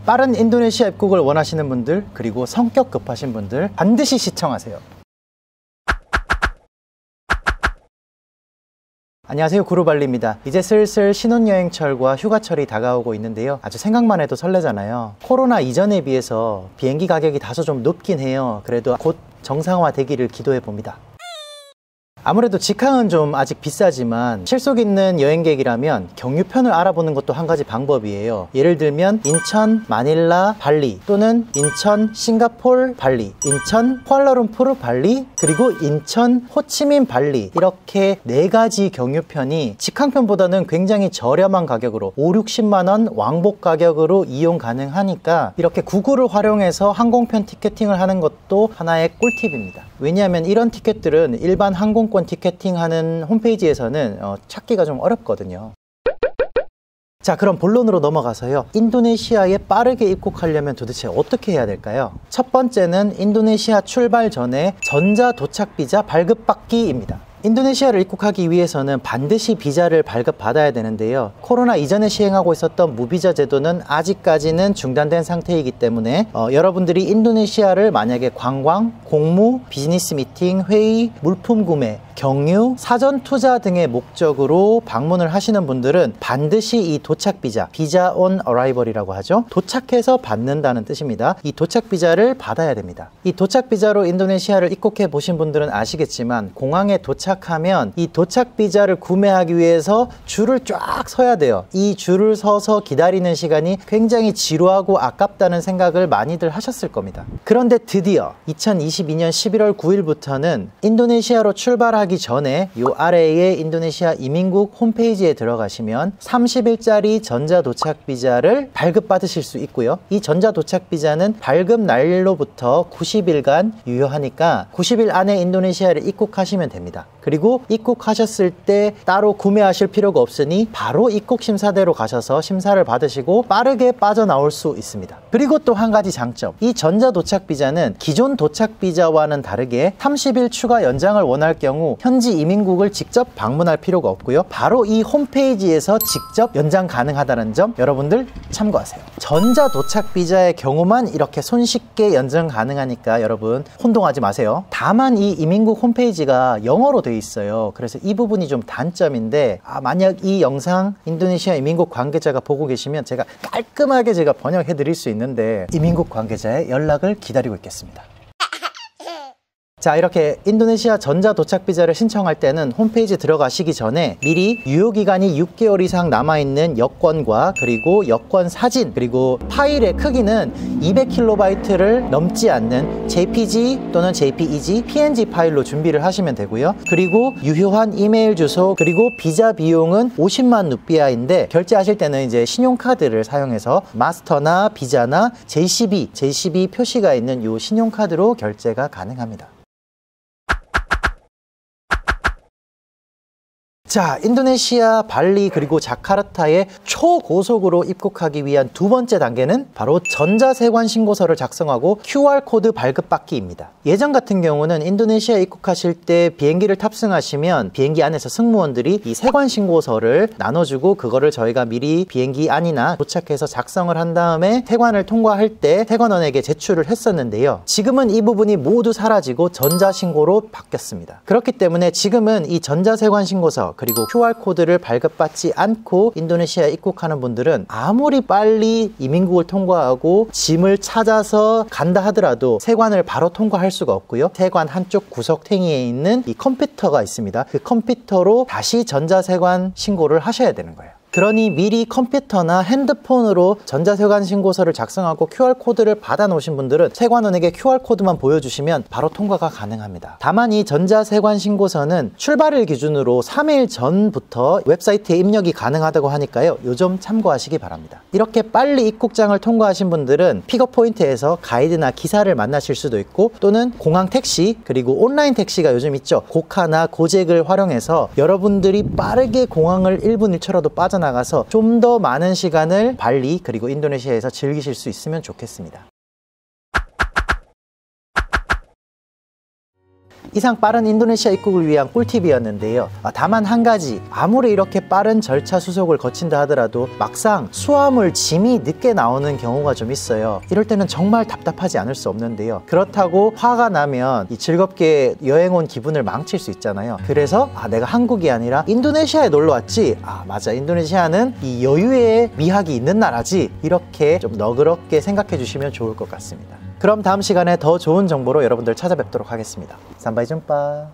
빠른 인도네시아 입국을 원하시는 분들, 그리고 성격 급하신 분들 반드시 시청하세요. 안녕하세요, 구루발리입니다. 이제 슬슬 신혼여행철과 휴가철이 다가오고 있는데요, 아주 생각만 해도 설레잖아요. 코로나 이전에 비해서 비행기 가격이 다소 좀 높긴 해요. 그래도 곧 정상화 되기를 기도해 봅니다. 아무래도 직항은 좀 아직 비싸지만 실속 있는 여행객이라면 경유편을 알아보는 것도 한 가지 방법이에요. 예를 들면 인천, 마닐라, 발리, 또는 인천, 싱가폴, 발리, 인천, 쿠알라룸푸르, 발리, 그리고 인천, 호치민, 발리, 이렇게 4가지 경유편이 직항편보다는 굉장히 저렴한 가격으로 5, 60만원 왕복 가격으로 이용 가능하니까 이렇게 구글을 활용해서 항공편 티켓팅을 하는 것도 하나의 꿀팁입니다. 왜냐하면 이런 티켓들은 일반 항공권 티켓팅하는 홈페이지에서는 찾기가 좀 어렵거든요. 자, 그럼 본론으로 넘어가서요, 인도네시아에 빠르게 입국하려면 도대체 어떻게 해야 될까요? 첫 번째는 인도네시아 출발 전에 전자 도착 비자 발급받기입니다. 인도네시아를 입국하기 위해서는 반드시 비자를 발급받아야 되는데요, 코로나 이전에 시행하고 있었던 무비자 제도는 아직까지는 중단된 상태이기 때문에 여러분들이 인도네시아를 만약에 관광, 공무, 비즈니스 미팅, 회의, 물품 구매, 경유, 사전 투자 등의 목적으로 방문을 하시는 분들은 반드시 이 도착 비자, 비자 온 어라이벌이라고 하죠, 도착해서 받는다는 뜻입니다. 이 도착 비자를 받아야 됩니다. 이 도착 비자로 인도네시아를 입국해 보신 분들은 아시겠지만 공항에 도착하면 이 도착 비자를 구매하기 위해서 줄을 쫙 서야 돼요. 이 줄을 서서 기다리는 시간이 굉장히 지루하고 아깝다는 생각을 많이들 하셨을 겁니다. 그런데 드디어 2022년 11월 9일부터는 인도네시아로 출발하기 전에 이 아래에 인도네시아 이민국 홈페이지에 들어가시면 30일짜리 전자 도착 비자를 발급받으실 수 있고요, 이 전자 도착 비자는 발급 날로부터 90일간 유효하니까 90일 안에 인도네시아를 입국하시면 됩니다. 그리고 입국하셨을 때 따로 구매하실 필요가 없으니 바로 입국 심사대로 가셔서 심사를 받으시고 빠르게 빠져나올 수 있습니다. 그리고 또 한 가지 장점, 이 전자 도착 비자는 기존 도착 비자와는 다르게 30일 추가 연장을 원할 경우 현지 이민국을 직접 방문할 필요가 없고요, 바로 이 홈페이지에서 직접 연장 가능하다는 점 여러분들 참고하세요. 전자 도착 비자의 경우만 이렇게 손쉽게 연장 가능하니까 여러분 혼동하지 마세요. 다만 이 이민국 홈페이지가 영어로 되어 있어요. 그래서 이 부분이 좀 단점인데, 만약 이 영상 인도네시아 이민국 관계자가 보고 계시면 제가 깔끔하게 번역해 드릴 수 있는데 이민국 관계자의 연락을 기다리고 있겠습니다. 자, 이렇게 인도네시아 전자 도착 비자를 신청할 때는 홈페이지 들어가시기 전에 미리 유효기간이 6개월 이상 남아있는 여권과 그리고 여권 사진, 그리고 파일의 크기는 200kB를 넘지 않는 JPG 또는 JPEG, PNG 파일로 준비를 하시면 되고요, 그리고 유효한 이메일 주소, 그리고 비자 비용은 50만 루피아인데 결제하실 때는 이제 신용카드를 사용해서 마스터나 비자나 JCB 표시가 있는 이 신용카드로 결제가 가능합니다. 자, 인도네시아 발리 그리고 자카르타에 초고속으로 입국하기 위한 두 번째 단계는 바로 전자세관 신고서를 작성하고 QR코드 발급받기입니다. 예전 같은 경우는 인도네시아에 입국하실 때 비행기를 탑승하시면 비행기 안에서 승무원들이 이 세관 신고서를 나눠주고 그거를 저희가 미리 비행기 안이나 도착해서 작성을 한 다음에 세관을 통과할 때 세관원에게 제출을 했었는데요, 지금은 이 부분이 모두 사라지고 전자신고로 바뀌었습니다. 그렇기 때문에 지금은 이 전자세관 신고서 그리고 QR코드를 발급받지 않고 인도네시아에 입국하는 분들은 아무리 빨리 이민국을 통과하고 짐을 찾아서 간다 하더라도 세관을 바로 통과할 수가 없고요, 세관 한쪽 구석탱이에 있는 이 컴퓨터가 있습니다. 그 컴퓨터로 다시 전자세관 신고를 하셔야 되는 거예요. 그러니 미리 컴퓨터나 핸드폰으로 전자세관 신고서를 작성하고 QR코드를 받아 놓으신 분들은 세관원에게 QR코드만 보여주시면 바로 통과가 가능합니다. 다만 이 전자세관 신고서는 출발일 기준으로 3일 전부터 웹사이트에 입력이 가능하다고 하니까요, 요 점 참고하시기 바랍니다. 이렇게 빨리 입국장을 통과하신 분들은 픽업 포인트에서 가이드나 기사를 만나실 수도 있고, 또는 공항 택시, 그리고 온라인 택시가 요즘 있죠, 고카나 고잭을 활용해서 여러분들이 빠르게 공항을 1분 1초라도 빠져나가서 좀 더 많은 시간을 발리 그리고 인도네시아에서 즐기실 수 있으면 좋겠습니다. 이상 빠른 인도네시아 입국을 위한 꿀팁이었는데요. 다만 한 가지, 아무리 이렇게 빠른 절차 수속을 거친다 하더라도 막상 수화물 짐이 늦게 나오는 경우가 좀 있어요. 이럴 때는 정말 답답하지 않을 수 없는데요. 그렇다고 화가 나면 이 즐겁게 여행 온 기분을 망칠 수 있잖아요. 그래서 내가 한국이 아니라 인도네시아에 놀러 왔지, 맞아, 인도네시아는 이 여유의 미학이 있는 나라지, 이렇게 좀 너그럽게 생각해 주시면 좋을 것 같습니다. 그럼 다음 시간에 더 좋은 정보로 여러분들 찾아뵙도록 하겠습니다. 삼바이 줌빠.